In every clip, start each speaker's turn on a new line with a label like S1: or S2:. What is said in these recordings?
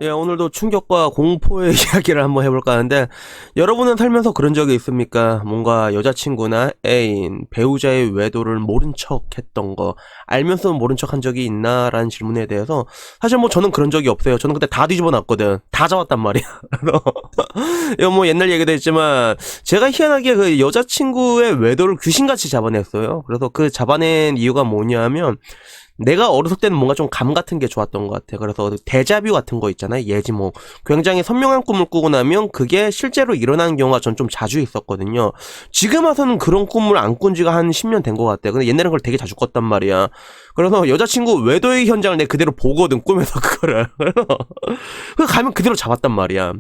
S1: 예, 오늘도 충격과 공포의 이야기를 한번 해볼까 하는데, 여러분은 살면서 그런 적이 있습니까? 뭔가 여자친구나 애인, 배우자의 외도를 모른 척 했던 거, 알면서 모른 척 한 적이 있나? 라는 질문에 대해서, 사실 뭐 저는 그런 적이 없어요. 저는 그때 다 뒤집어 놨거든. 다 잡았단 말이야. 이거 뭐 옛날 얘기도 했지만, 제가 희한하게 그 여자친구의 외도를 귀신같이 잡아냈어요. 그래서 그 잡아낸 이유가 뭐냐면, 내가 어렸을 때는 뭔가 좀 감 같은 게 좋았던 것 같아. 그래서 데자뷰 같은 거 있잖아요. 예지 뭐 굉장히 선명한 꿈을 꾸고 나면 그게 실제로 일어나는 경우가 전 좀 자주 있었거든요. 지금 와서는 그런 꿈을 안 꾼 지가 한 10년 된 것 같아. 근데 옛날엔 그걸 되게 자주 꿨단 말이야. 그래서 여자친구 외도의 현장을 내가 그대로 보거든, 꿈에서 그거를. 그래서 그 가면 그대로 잡았단 말이야.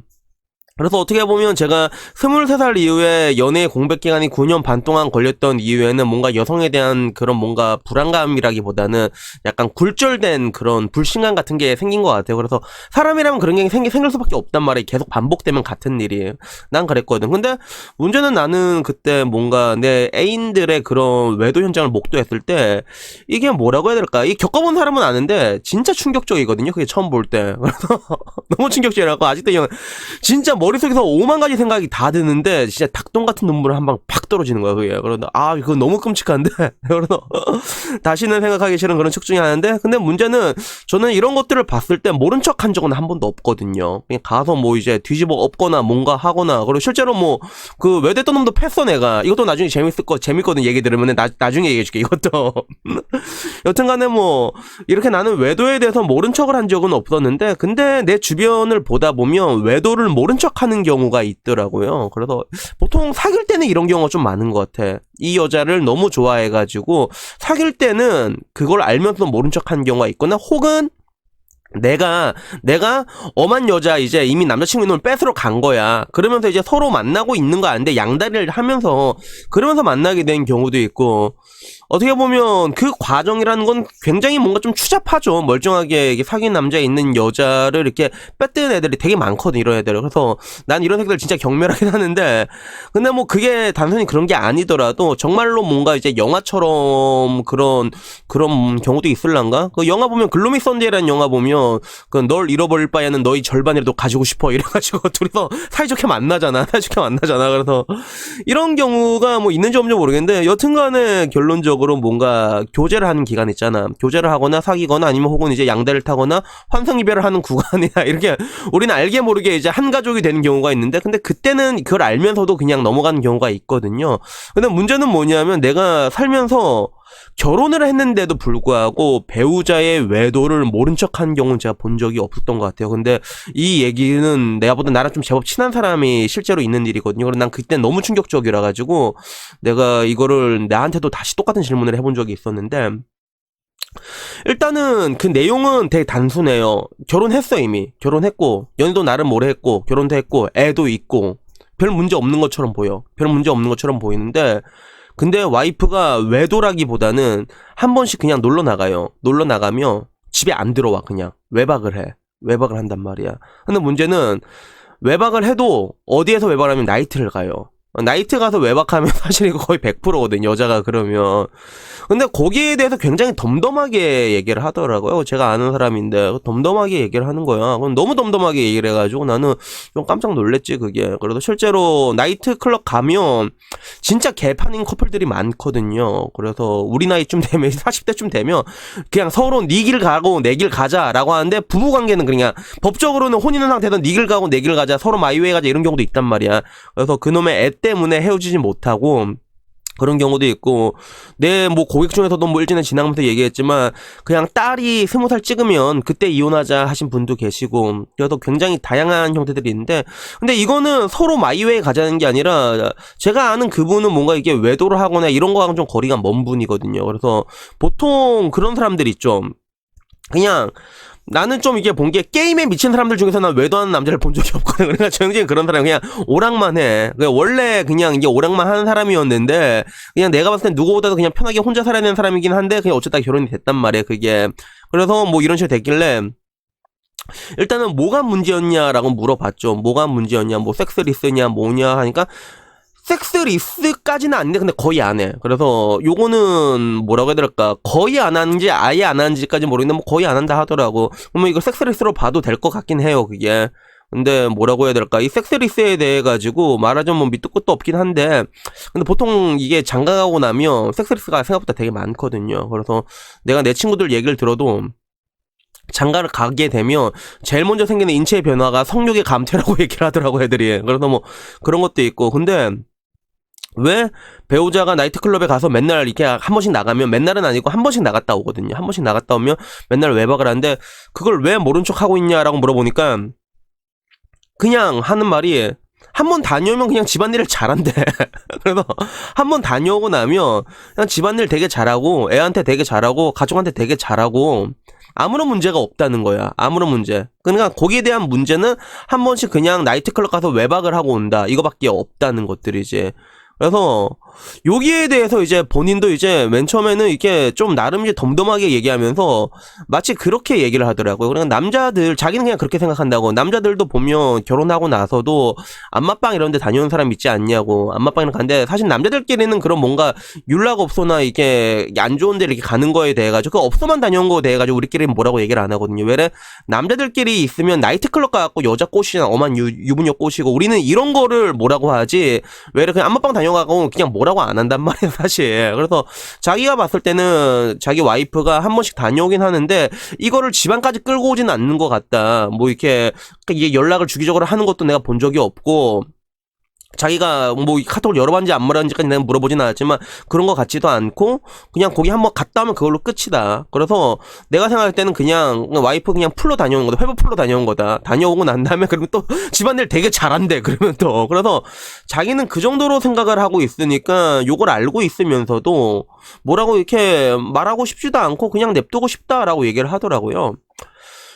S1: 그래서 어떻게 보면 제가 23살 이후에 연애 공백 기간이 9년 반 동안 걸렸던 이유에는 뭔가 여성에 대한 그런 뭔가 불안감이라기보다는 약간 굴절된 그런 불신감 같은 게 생긴 것 같아요. 그래서 사람이라면 그런 게 생길 수밖에 없단 말이에요. 계속 반복되면 같은 일이에요. 난 그랬거든. 근데 문제는 나는 그때 뭔가 내 애인들의 그런 외도 현장을 목도했을 때 이게 뭐라고 해야 될까? 이 겪어본 사람은 아는데 진짜 충격적이거든요. 그게 처음 볼 때. 그래서 너무 충격적이라고 아직도 진짜 머릿속에서 5만 가지 생각이 다 드는데 진짜 닭똥 같은 눈물 한 방 팍 떨어지는 거야 그게. 그러다 이거 너무 끔찍한데. 그래서 다시는 생각하기 싫은 그런 척 중에 하나인데, 근데 문제는 저는 이런 것들을 봤을 때 모른 척 한 적은 한 번도 없거든요. 그냥 가서 뭐 이제 뒤집어 엎거나 뭔가 하거나, 그리고 실제로 뭐 그 외대던 놈도 팼어 내가. 이것도 나중에 재밌거든. 얘기 들으면 나중에 얘기해줄게 이것도. 여튼간에 뭐 이렇게 나는 외도에 대해서 모른 척을 한 적은 없었는데, 근데 내 주변을 보다 보면 외도를 모른 척 하는 경우가 있더라고요. 그래서 보통 사귈 때는 이런 경우가 좀 많은 것 같아. 이 여자를 너무 좋아해가지고 사귈 때는 그걸 알면서 모른 척 하는 경우가 있거나, 혹은 내가 엄한 여자 이제 이미 남자친구 있는 걸 뺏으러 간 거야. 그러면서 이제 서로 만나고 있는 거 아는데 양다리를 하면서 그러면서 만나게 된 경우도 있고, 어떻게 보면 그 과정이라는 건 굉장히 뭔가 좀 추잡하죠. 멀쩡하게 이게 사귄 남자에 있는 여자를 이렇게 뺏는 애들이 되게 많거든, 이런 애들. 그래서 난 이런 새끼들 진짜 경멸하긴 하는데, 근데 뭐 그게 단순히 그런 게 아니더라도 정말로 뭔가 이제 영화처럼 그런 경우도 있을란가? 그 영화 보면 글로미 선데이라는 영화 보면 그 널 잃어버릴 바에는 너희 절반이라도 가지고 싶어 이래가지고 둘이서 사이좋게 만나잖아. 그래서 이런 경우가 뭐 있는지 없는지 모르겠는데, 여튼간에 결론적으로 뭔가 교제를 하는 기간 있잖아. 교제를 하거나 사귀거나 아니면 혹은 이제 양다리를 타거나 환승이별을 하는 구간이나 이렇게 우리는 알게 모르게 이제 한 가족이 되는 경우가 있는데, 근데 그때는 그걸 알면서도 그냥 넘어가는 경우가 있거든요. 근데 문제는 뭐냐면 내가 살면서 결혼을 했는데도 불구하고 배우자의 외도를 모른 척한 경우는 제가 본 적이 없었던 것 같아요. 근데 이 얘기는 내가 보다 나랑 좀 제법 친한 사람이 실제로 있는 일이거든요. 그래서 난 그때 너무 충격적이라 가지고 내가 이거를 나한테도 다시 똑같은 질문을 해본 적이 있었는데, 일단은 그 내용은 되게 단순해요. 결혼했어. 이미 결혼했고 연애도 나름 오래 했고 결혼도 했고 애도 있고 별 문제 없는 것처럼 보여. 별 문제 없는 것처럼 보이는데, 근데 와이프가 외도라기보다는 한 번씩 그냥 놀러 나가요. 놀러 나가면 집에 안 들어와. 그냥 외박을 해. 외박을 한단 말이야. 근데 문제는 외박을 해도 어디에서 외박을 하면 나이트를 가요. 나이트 가서 외박하면 사실 이거 거의 100%거든, 여자가 그러면. 근데 거기에 대해서 굉장히 덤덤하게 얘기를 하더라고요. 제가 아는 사람인데 덤덤하게 얘기를 하는 거야. 그럼 너무 덤덤하게 얘기를 해가지고 나는 좀 깜짝 놀랬지 그게. 그래도 실제로 나이트 클럽 가면 진짜 개판인 커플들이 많거든요. 그래서 우리 나이쯤 되면 40대쯤 되면 그냥 서로 네 길 가고 내 길 가자라고 하는데, 부부관계는 그냥 법적으로는 혼인 상태에서 네 길 가고 내 길 가자, 서로 마이웨이 가자, 이런 경우도 있단 말이야. 그래서 그놈의 애 때문에 헤어지지 못하고 그런 경우도 있고, 내 뭐 고객 중에서도 뭐 일전에 지나가면서 얘기했지만 그냥 딸이 20살 찍으면 그때 이혼하자 하신 분도 계시고, 그래서 굉장히 다양한 형태들이 있는데, 근데 이거는 서로 마이웨이 가자는 게 아니라 제가 아는 그분은 뭔가 이게 외도를 하거나 이런 거랑 좀 거리가 먼 분이거든요. 그래서 보통 그런 사람들 있죠. 그냥 나는 좀 이게 본 게, 게임에 미친 사람들 중에서 난 외도하는 남자를 본 적이 없거든. 그러니까 정정이 그런 사람 그냥 오락만 해. 원래 그냥 이게 오락만 하는 사람이었는데, 그냥 내가 봤을 땐 누구보다도 그냥 편하게 혼자 살아야 되는 사람이긴 한데 그냥 어쩌다 결혼이 됐단 말이야 그게. 그래서 뭐 이런 식으로 됐길래 일단은 뭐가 문제였냐라고 물어봤죠. 뭐가 문제였냐, 뭐 섹스 리스냐 뭐냐 하니까 섹스리스까지는 아닌데 근데 거의 안 해. 그래서 요거는 뭐라고 해야 될까, 거의 안 하는지 아예 안 하는지까지 모르겠는데 뭐 거의 안 한다 하더라고. 그러면 이거 섹스리스로 봐도 될 것 같긴 해요, 그게. 근데 뭐라고 해야 될까, 이 섹스리스에 대해 가지고 말하자면 뭐 밑도 끝도 없긴 한데, 근데 보통 이게 장가가고 나면 섹스리스가 생각보다 되게 많거든요. 그래서 내가 내 친구들 얘기를 들어도 장가를 가게 되면 제일 먼저 생기는 인체의 변화가 성욕의 감퇴라고 얘기를 하더라고, 애들이. 그래서 뭐 그런 것도 있고. 근데 왜 배우자가 나이트클럽에 가서 맨날 이렇게 한 번씩 나가면, 맨날은 아니고 한 번씩 나갔다 오거든요. 한 번씩 나갔다 오면 맨날 외박을 하는데 그걸 왜 모른 척 하고 있냐라고 물어보니까 그냥 하는 말이, 한 번 다녀오면 그냥 집안일을 잘한대. 그래서 한 번 다녀오고 나면 그냥 집안일 되게 잘하고 애한테 되게 잘하고 가족한테 되게 잘하고 아무런 문제가 없다는 거야. 아무런 문제. 그러니까 거기에 대한 문제는 한 번씩 그냥 나이트클럽 가서 외박을 하고 온다, 이거밖에 없다는 것들이지. 그래서 여기에 대해서 이제 본인도 이제 맨 처음에는 이렇게 좀 나름 이제 덤덤하게 얘기하면서 마치 그렇게 얘기를 하더라고요. 그러니까 남자들, 자기는 그냥 그렇게 생각한다고. 남자들도 보면 결혼하고 나서도 안마빵 이런 데 다녀온 사람 있지 않냐고. 안마빵이랑 간데 사실 남자들끼리는 그런 뭔가 율락업소나 이게 안 좋은 데 이렇게 가는 거에 대해 가지고, 그 업소만 다녀온 거에 대해 가지고 우리끼리는 뭐라고 얘기를 안 하거든요. 왜? 남자들끼리 있으면 나이트클럽 가갖고 여자 꼬시나 엄한 유부녀 꼬시고, 우리는 이런 거를 뭐라고 하지, 왜 그냥 안마빵 다녀가고 그냥 뭐라고 안 한단 말이야, 사실. 그래서 자기가 봤을 때는 자기 와이프가 한 번씩 다녀오긴 하는데 이거를 집안까지 끌고 오진 않는 것 같다. 뭐 이렇게 이게 연락을 주기적으로 하는 것도 내가 본 적이 없고, 자기가 뭐 카톡을 여러 번인지 안 물었는지까지 내가 물어보진 않았지만 그런 거 같지도 않고, 그냥 거기 한번 갔다 오면 그걸로 끝이다. 그래서 내가 생각할 때는 그냥 와이프 그냥 풀로 다녀온 거다, 회복 풀로 다녀온 거다. 다녀오고 난 다음에 그러면 또 집안일 되게 잘한대, 그러면 또. 그래서 자기는 그 정도로 생각을 하고 있으니까 요걸 알고 있으면서도 뭐라고 이렇게 말하고 싶지도 않고 그냥 냅두고 싶다라고 얘기를 하더라고요.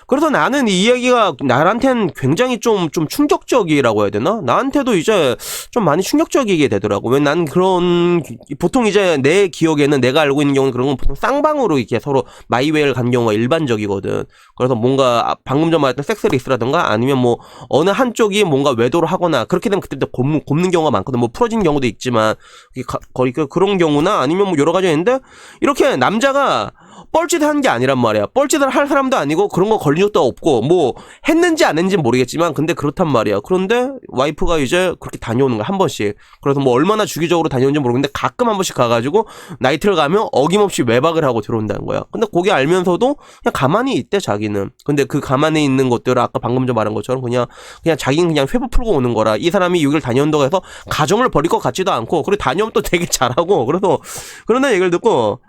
S1: 그래서 나는 이 이야기가 나한텐 굉장히 좀 충격적이라고 해야 되나? 나한테도 이제 좀 많이 충격적이게 되더라고. 왜 난 그런, 보통 이제 내 기억에는, 내가 알고 있는 경우는 그런 건 보통 쌍방으로 이렇게 서로 마이웨이를 간 경우가 일반적이거든. 그래서 뭔가 방금 전 말했던 섹스리스라든가 아니면 뭐 어느 한쪽이 뭔가 외도를 하거나 그렇게 되면 그때부터 곱는 경우가 많거든. 뭐 풀어진 경우도 있지만 거의 그런 경우나 아니면 뭐 여러 가지 있는데, 이렇게 남자가 뻘짓을 하는 게 아니란 말이야. 뻘짓을 할 사람도 아니고 그런 거 걸린 적도 없고, 뭐 했는지 안 했는지 모르겠지만 근데 그렇단 말이야. 그런데 와이프가 이제 그렇게 다녀오는 거야, 한 번씩. 그래서 뭐 얼마나 주기적으로 다녀오는지 모르겠는데 가끔 한 번씩 가가지고 나이트를 가면 어김없이 외박을 하고 들어온다는 거야. 근데 거기 알면서도 그냥 가만히 있대, 자기는. 근데 그 가만히 있는 것들을 아까 방금 전 말한 것처럼 그냥 자기는 그냥 회복 풀고 오는 거라. 이 사람이 여기를 다녀온다고 해서 가정을 버릴 것 같지도 않고, 그리고 다녀오면 또 되게 잘하고. 그래서 그런 얘기를 듣고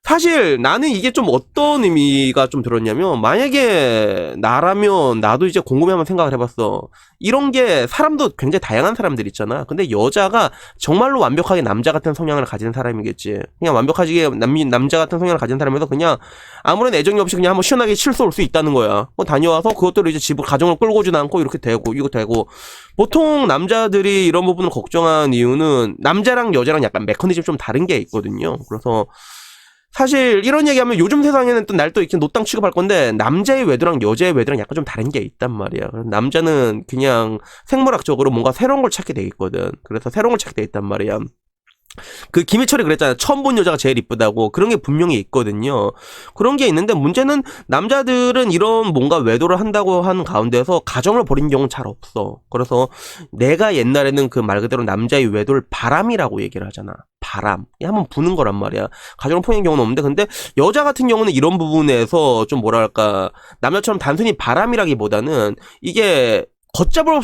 S1: 사실 나는 이게 좀 어떤 의미가 좀 들었냐면, 만약에 나라면 나도 이제 곰곰이 한번 생각을 해봤어. 이런 게, 사람도 굉장히 다양한 사람들 있잖아. 근데 여자가 정말로 완벽하게 남자 같은 성향을 가진 사람이겠지. 그냥 완벽하게 남자 같은 성향을 가진 사람에서 그냥 아무런 애정이 없이 그냥 한번 시원하게 실수 올 수 있다는 거야. 뭐 다녀와서 그것들을 이제 집을, 가정을 끌고 오진 않고 이렇게 되고 이거 되고. 보통 남자들이 이런 부분을 걱정하는 이유는 남자랑 여자랑 약간 메커니즘 좀 다른 게 있거든요. 그래서 사실 이런 얘기하면 요즘 세상에는 또 날 또 이렇게 노땅 취급할 건데, 남자의 외도랑 여자의 외도랑 약간 좀 다른 게 있단 말이야. 남자는 그냥 생물학적으로 뭔가 새로운 걸 찾게 돼 있거든. 그래서 새로운 걸 찾게 돼 있단 말이야. 그 김희철이 그랬잖아요. 처음 본 여자가 제일 이쁘다고. 그런 게 분명히 있거든요. 그런 게 있는데, 문제는 남자들은 이런 뭔가 외도를 한다고 하는 가운데서 가정을 벌인 경우는 잘 없어. 그래서 내가 옛날에는 그 말 그대로 남자의 외도를 바람이라고 얘기를 하잖아. 바람. 한번 부는 거란 말이야. 가정을 포기한 경우는 없는데, 근데 여자 같은 경우는 이런 부분에서 좀 뭐랄까, 남자처럼 단순히 바람이라기보다는 이게 걷잡을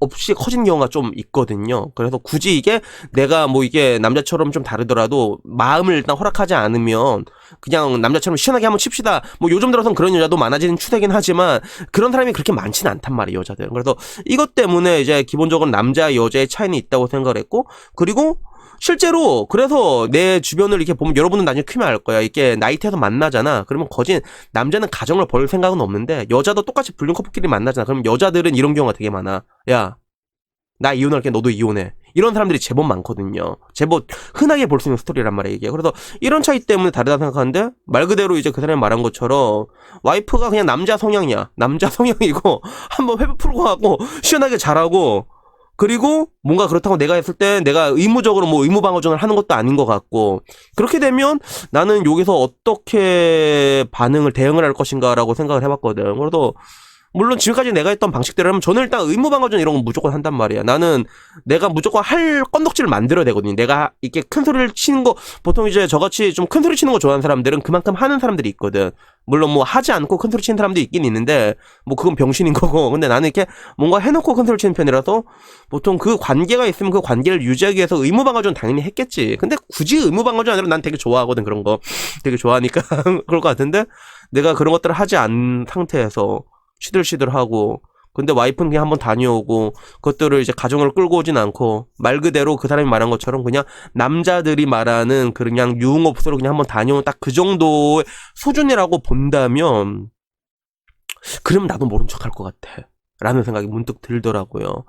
S1: 없이 커진 경우가 좀 있거든요. 그래서 굳이 이게 내가 뭐 이게 남자처럼 좀 다르더라도 마음을 일단 허락하지 않으면 그냥 남자처럼 시원하게 한번 칩시다. 뭐 요즘 들어서는 그런 여자도 많아지는 추세긴 하지만 그런 사람이 그렇게 많지는 않단 말이에요, 여자들은. 그래서 이것 때문에 이제 기본적으로 남자 여자의 차이는 있다고 생각을 했고, 그리고 실제로 그래서 내 주변을 이렇게 보면, 여러분은 나중에 크면 알 거야. 이게 나이트에서 만나잖아. 그러면 거진 남자는 가정을 벌 생각은 없는데 여자도 똑같이 불륜 커플끼리 만나잖아. 그럼 여자들은 이런 경우가 되게 많아. 야, 나 이혼할게, 너도 이혼해. 이런 사람들이 제법 많거든요. 제법 흔하게 볼 수 있는 스토리란 말이야, 이게. 그래서 이런 차이 때문에 다르다 생각하는데, 말 그대로 이제 그 사람이 말한 것처럼 와이프가 그냥 남자 성향이야. 남자 성향이고 한번 회복 풀고 하고 시원하게 잘하고, 그리고 뭔가 그렇다고 내가 했을 때 내가 의무적으로 뭐 의무방어전을 하는 것도 아닌 것 같고, 그렇게 되면 나는 여기서 어떻게 대응을 할 것인가라고 생각을 해봤거든. 그래서 물론 지금까지 내가 했던 방식대로라면 저는 일단 의무방어전 이런 건 무조건 한단 말이야. 나는 내가 무조건 할 건덕지를 만들어야 되거든요. 내가 이렇게 큰 소리를 치는 거, 보통 이제 저같이 좀 큰 소리 치는 거 좋아하는 사람들은 그만큼 하는 사람들이 있거든. 물론 뭐 하지 않고 큰 소리 치는 사람도 있긴 있는데 뭐 그건 병신인 거고, 근데 나는 이렇게 뭔가 해놓고 큰 소리 치는 편이라서 보통 그 관계가 있으면 그 관계를 유지하기 위해서 의무방어전 당연히 했겠지. 근데 굳이 의무방어전 아니라 난 되게 좋아하거든. 그런 거 되게 좋아하니까 그럴 것 같은데, 내가 그런 것들을 하지 않은 상태에서 시들시들하고, 근데 와이프는 그냥 한번 다녀오고, 그것들을 이제 가정을 끌고 오진 않고, 말 그대로 그 사람이 말한 것처럼 그냥 남자들이 말하는 그냥 유흥업소로 그냥 한번 다녀온 딱 그 정도의 수준이라고 본다면, 그럼 나도 모른 척 할 것 같아 라는 생각이 문득 들더라고요.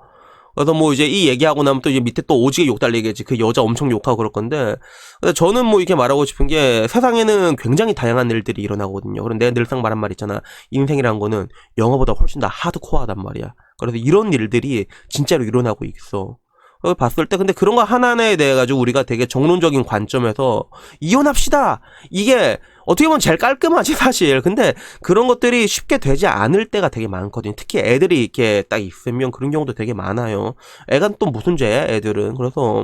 S1: 그래서 뭐 이제 이 얘기하고 나면 또 이제 밑에 또 오지게 욕 달리겠지. 그 여자 엄청 욕하고 그럴 건데, 근데 저는 뭐 이렇게 말하고 싶은 게, 세상에는 굉장히 다양한 일들이 일어나거든요. 그럼 내가 늘상 말한 말 있잖아. 인생이란 거는 영화보다 훨씬 더 하드코어하단 말이야. 그래서 이런 일들이 진짜로 일어나고 있어. 봤을 때 근데 그런 거 하나하나에 대해 가지고 우리가 되게 정론적인 관점에서 이혼합시다, 이게 어떻게 보면 제일 깔끔하지 사실. 근데 그런 것들이 쉽게 되지 않을 때가 되게 많거든요. 특히 애들이 이렇게 딱 있으면 그런 경우도 되게 많아요. 애가 또 무슨 죄야 애들은. 그래서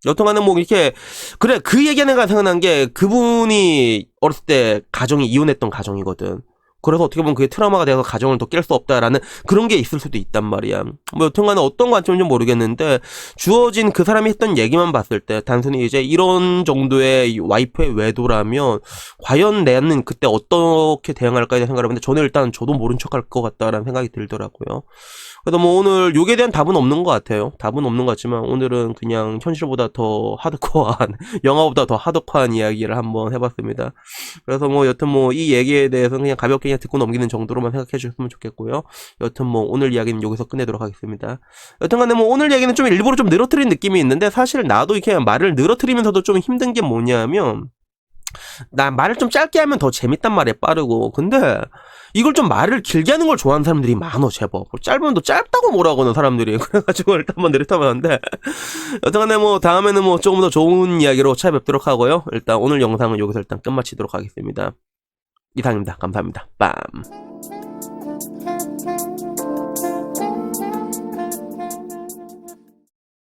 S1: 여튼간에 뭐 이렇게, 그래, 그 얘기하는 거 생각난 게, 그분이 어렸을 때 가정이 이혼했던 가정이거든. 그래서 어떻게 보면 그게 트라우마가 돼서 가정을 더 깰 수 없다라는 그런 게 있을 수도 있단 말이야. 뭐 여튼간에 어떤 관점인지 모르겠는데, 주어진 그 사람이 했던 얘기만 봤을 때 단순히 이제 이런 정도의 와이프의 외도라면 과연 나는 그때 어떻게 대응할까에 대한 생각을 해봤는데, 저는 일단 저도 모른 척 할 것 같다라는 생각이 들더라고요. 그래서 뭐 오늘 요게 대한 답은 없는 것 같아요. 답은 없는 것 같지만 오늘은 그냥 현실보다 더 하드코어한 영화보다 더 하드코어한 이야기를 한번 해봤습니다. 그래서 뭐 여튼 뭐 이 얘기에 대해서 그냥 가볍게 그냥 듣고 넘기는 정도로만 생각해 주셨으면 좋겠고요. 여튼 뭐 오늘 이야기는 여기서 끝내도록 하겠습니다. 여튼간에 뭐 오늘 이야기는 좀 일부러 좀 늘어뜨린 느낌이 있는데, 사실 나도 이렇게 말을 늘어뜨리면서도 좀 힘든 게 뭐냐면, 나 말을 좀 짧게 하면 더 재밌단 말이야, 빠르고. 근데 이걸 좀 말을 길게 하는 걸 좋아하는 사람들이 많어, 제법. 짧으면 또 짧다고 뭐라고 하는 사람들이. 그래가지고 일단 한번 내리타봤는데, 여튼간에 뭐 다음에는 뭐 조금 더 좋은 이야기로 찾아뵙도록 하고요. 일단 오늘 영상은 여기서 일단 끝마치도록 하겠습니다. 이상입니다. 감사합니다. 빰.